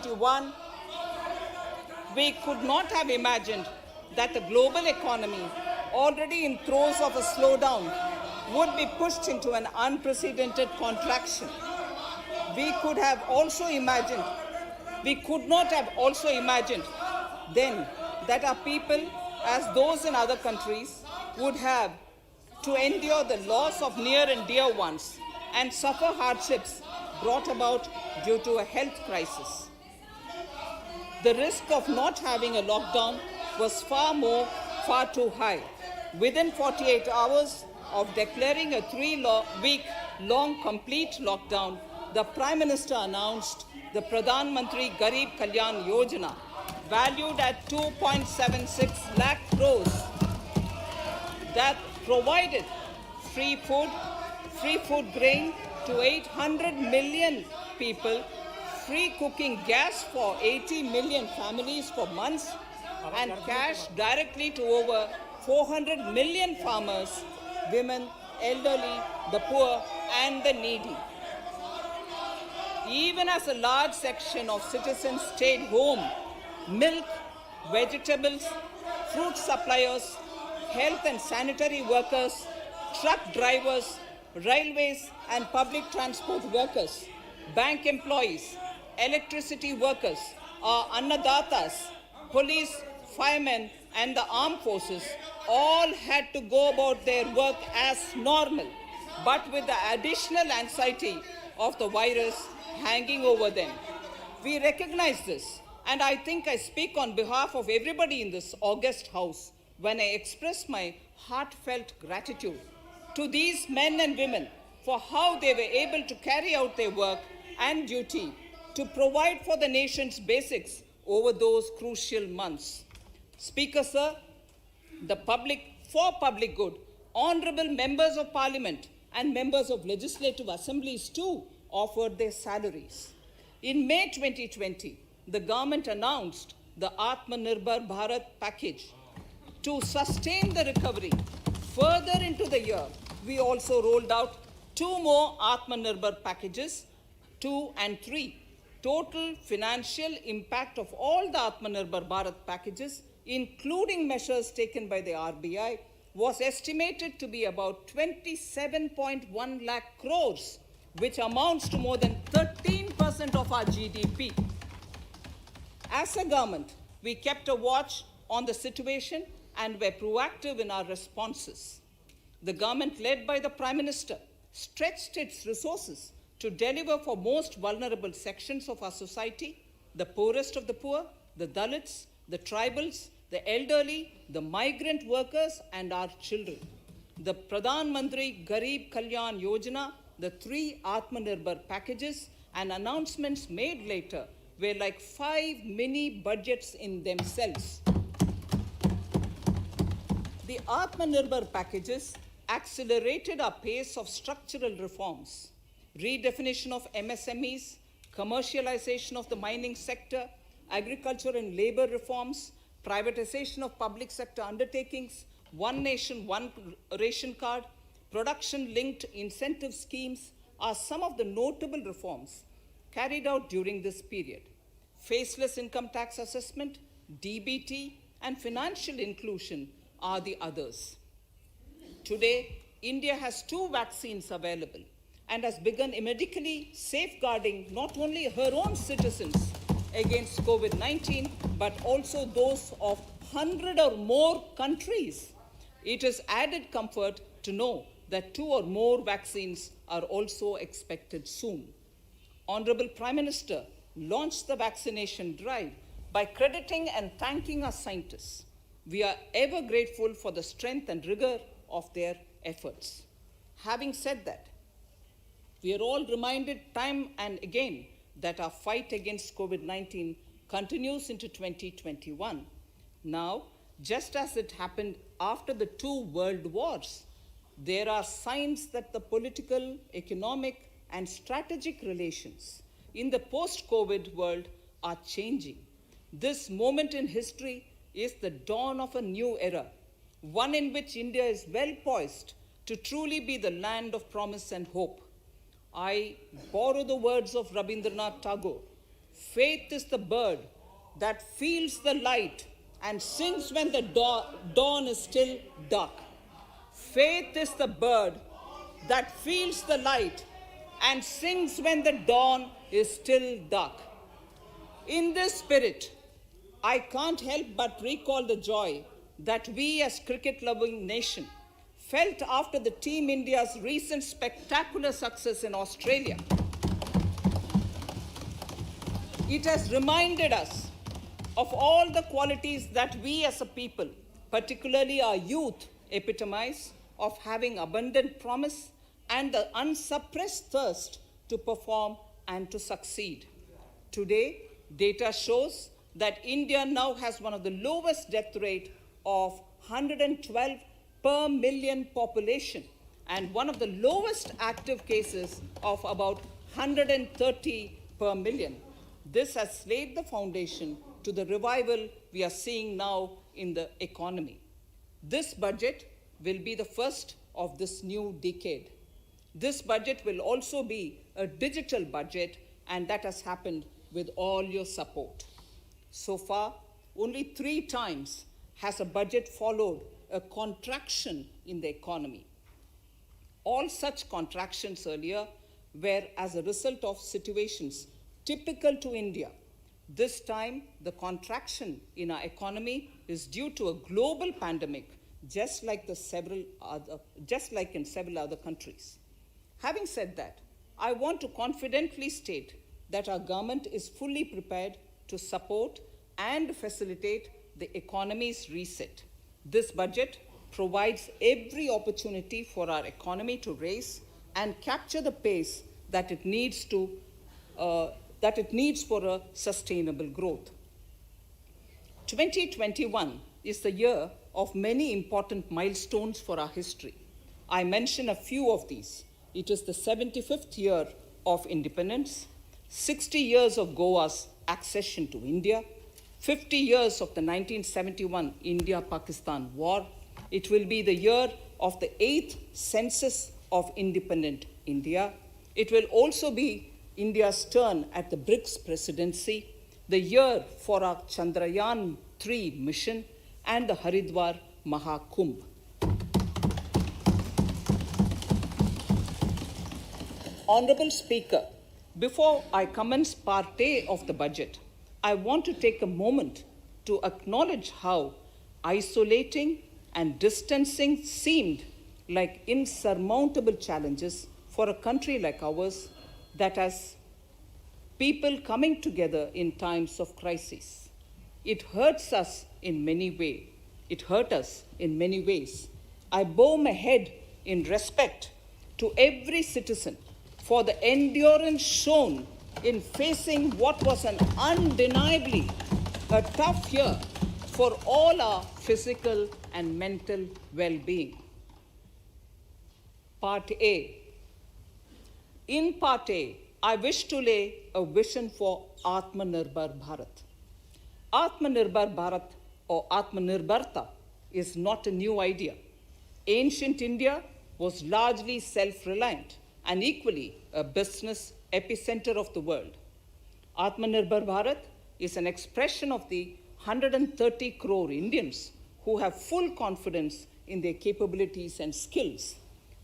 2021, we could not have imagined that the global economy, already in throes of a slowdown, would be pushed into an unprecedented contraction. We could not have also imagined then that our people, as those in other countries, would have to endure the loss of near and dear ones and suffer hardships brought about due to a health crisis. The risk of not having a lockdown was far too high. Within 48 hours of declaring a 3-week-long complete lockdown, the Prime Minister announced the Pradhan Mantri Garib Kalyan Yojana, valued at 2.76 lakh crores, that provided free food grain to 800 million people, free cooking gas for 80 million families for months, and cash directly to over 400 million farmers, women, elderly, the poor, and the needy. Even as a large section of citizens stayed home, milk, vegetables, fruit suppliers, health and sanitary workers, truck drivers, railways and public transport workers, bank employees, electricity workers, our annadatas, police, firemen, and the armed forces all had to go about their work as normal, but with the additional anxiety of the virus hanging over them. We recognize this, and I think I speak on behalf of everybody in this august house when I express my heartfelt gratitude to these men and women for how they were able to carry out their work and duty to provide for the nation's basics over those crucial months. Speaker, sir, for public good, honorable members of parliament and members of legislative assemblies too offered their salaries. In May 2020, the government announced the Atmanirbhar Bharat package. To sustain the recovery further into the year, we also rolled out 2 more Atmanirbhar packages, 2 and 3. Total financial impact of all the Atmanirbhar Bharat packages, including measures taken by the RBI, was estimated to be about 27.1 lakh crores, which amounts to more than 13% of our GDP. As a government, we kept a watch on the situation and were proactive in our responses. The government, led by the Prime Minister, stretched its resources to deliver for most vulnerable sections of our society, the poorest of the poor, the Dalits, the tribals, the elderly, the migrant workers, and our children. The Pradhan Mantri Garib Kalyan Yojana, the 3 Atmanirbhar packages, and announcements made later were like 5 mini budgets in themselves. The Atmanirbhar packages accelerated our pace of structural reforms, redefinition of MSMEs, commercialization of the mining sector, agriculture and labor reforms, privatization of public sector undertakings, one nation, one ration card, production-linked incentive schemes are some of the notable reforms carried out during this period. Faceless income tax assessment, DBT, and financial inclusion are the others. Today, India has 2 vaccines available and has begun medically safeguarding not only her own citizens against COVID-19, but also those of 100 or more countries. It is added comfort to know that 2 or more vaccines are also expected soon. Honorable Prime Minister launched the vaccination drive by crediting and thanking our scientists. We are ever grateful for the strength and rigor of their efforts. Having said that, we are all reminded time and again that our fight against COVID-19 continues into 2021. Now, just as it happened after the 2 world wars, there are signs that the political, economic, and strategic relations in the post-COVID world are changing. This moment in history is the dawn of a new era, one in which India is well poised to truly be the land of promise and hope. I borrow the words of Rabindranath Tagore: Faith is the bird that feels the light and sings when the dawn is still dark. Faith is the bird that feels the light and sings when the dawn is still dark. In this spirit, I can't help but recall the joy that we as cricket-loving nation felt after the Team India's recent spectacular success in Australia. It has reminded us of all the qualities that we as a people, particularly our youth, epitomize of having abundant promise and the unsuppressed thirst to perform and to succeed. Today, data shows that India now has one of the lowest death rate of 112 per million population and one of the lowest active cases of about 130 per million. This has laid the foundation to the revival we are seeing now in the economy. This budget will be the first of this new decade. This budget will also be a digital budget, and that has happened with all your support. So far, only 3 times has a budget followed a contraction in the economy. All such contractions earlier were as a result of situations typical to India. This time, the contraction in our economy is due to a global pandemic, just like in several other countries. Having said that, I want to confidently state that our government is fully prepared to support and facilitate the economy's reset. This budget provides every opportunity for our economy to raise and capture the pace that it needs for a sustainable growth. 2021 is the year of many important milestones for our history. I mention a few of these. It is the 75th year of independence, 60 years of Goa's accession to India, 50 years of the 1971 India-Pakistan War. It will be the year of the 8th census of independent India. It will also be India's turn at the BRICS presidency, the year for our Chandrayaan-3 mission, and the Haridwar Mahakumbh. Honorable Speaker, before I commence part A of the budget, I want to take a moment to acknowledge how isolating and distancing seemed like insurmountable challenges for a country like ours that has people coming together in times of crisis. It hurts us in many ways. It hurt us in many ways. I bow my head in respect to every citizen for the endurance shown in facing what was an undeniably a tough year for all our physical and mental well-being. Part A. In Part A, I wish to lay a vision for Atmanirbhar Bharat. Atmanirbhar Bharat or Atmanirbharta is not a new idea. Ancient India was largely self-reliant and equally a business epicenter of the world. Atmanirbhar Bharat is an expression of the 130 crore Indians who have full confidence in their capabilities and skills.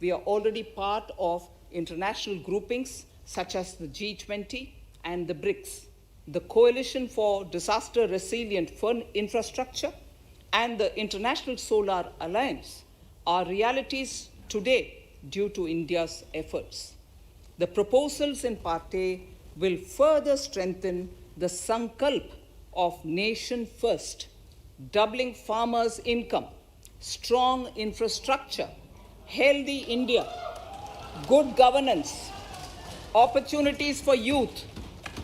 We are already part of international groupings such as the G20 and the BRICS, the Coalition for Disaster Resilient Infrastructure, and the International Solar Alliance are realities today due to India's efforts. The proposals in Part A will further strengthen the sankalp of nation first, doubling farmers' income, strong infrastructure, healthy India, good governance, opportunities for youth,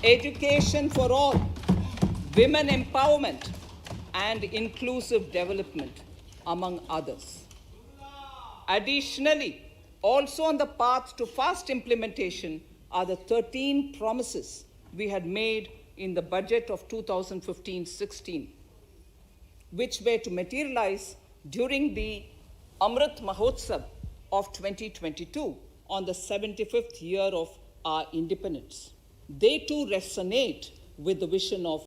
education for all, women empowerment, and inclusive development, among others. Additionally, also on the path to fast implementation are the 13 promises we had made in the budget of 2015-16, which were to materialize during the Amrit Mahotsav of 2022 on the 75th year of our independence. They too resonate with the vision of